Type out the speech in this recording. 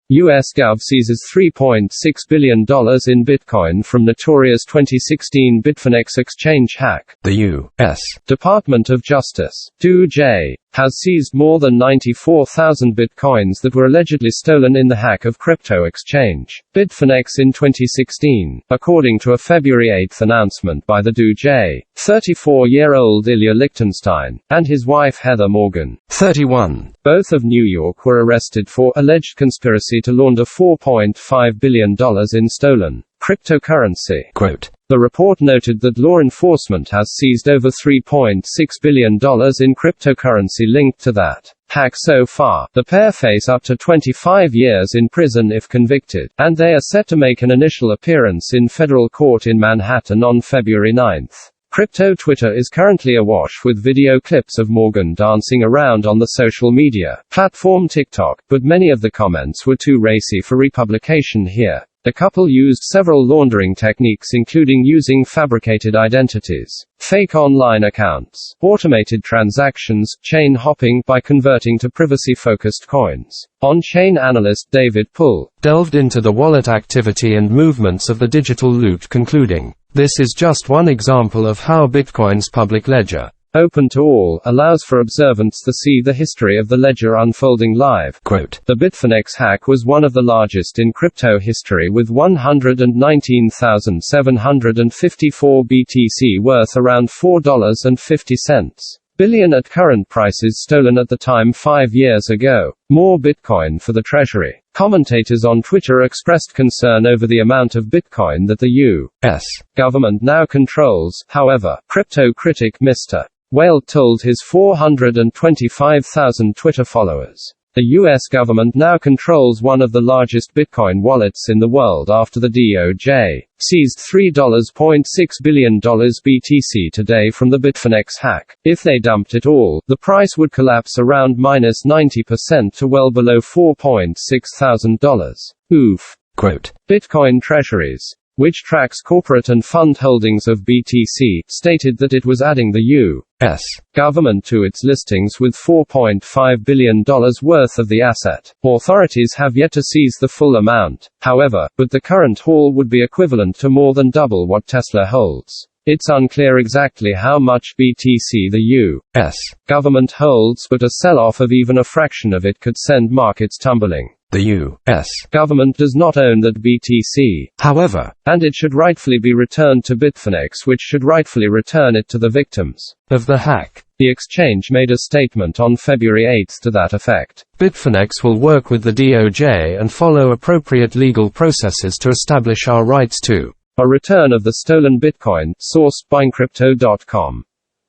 U.S. Gov seizes $3.6 billion in Bitcoin from Notorious 2016 Bitfinex exchange hack. The U.S. Department of Justice, DOJ, has seized more than 94,000 bitcoins that were allegedly stolen in the hack of crypto exchange Bitfinex in 2016, according to a February 8 announcement by the DOJ. 34-year-old Ilya Lichtenstein and his wife Heather Morgan, 31, both of New York, were arrested for alleged conspiracy to launder $4.5 billion in stolen cryptocurrency. Quote, the report noted that law enforcement has seized over $3.6 billion in cryptocurrency linked to that hack so far. The pair face up to 25 years in prison if convicted, and they are set to make an initial appearance in federal court in Manhattan on February 9. Crypto Twitter is currently awash with video clips of Morgan dancing around on the social media platform TikTok, but many of the comments were too racy for republication here. The couple used several laundering techniques, including using fabricated identities, fake online accounts, automated transactions, chain hopping by converting to privacy-focused coins. On-chain analyst David Pull delved into the wallet activity and movements of the digital loot, concluding, "This is just one example of how Bitcoin's public ledger, open to all, allows for observants to see the history of the ledger unfolding live." Quote, the Bitfinex hack was one of the largest in crypto history, with 119,754 BTC worth around $4.50 billion at current prices stolen at the time 5 years ago. More Bitcoin for the Treasury. Commentators on Twitter expressed concern over the amount of Bitcoin that the U.S. government now controls. However, crypto critic Mr. Whale told his 425,000 Twitter followers, the U.S. government now controls one of the largest Bitcoin wallets in the world after the DOJ seized $3.6 billion BTC today from the Bitfinex hack. If they dumped it all, the price would collapse around minus 90% to well below $4,600. Oof. Quote, Bitcoin Treasuries, which tracks corporate and fund holdings of BTC, stated that it was adding the U.S. government to its listings with $4.5 billion worth of the asset. Authorities have yet to seize the full amount, however, but the current haul would be equivalent to more than double what Tesla holds. It's unclear exactly how much BTC the U.S. government holds, but a sell-off of even a fraction of it could send markets tumbling. The U.S. government does not own that BTC, however, and it should rightfully be returned to Bitfinex, which should rightfully return it to the victims of the hack. The exchange made a statement on February 8 to that effect. Bitfinex will work with the DOJ and follow appropriate legal processes to establish our rights to a return of the stolen Bitcoin, sourced by Crypto.com.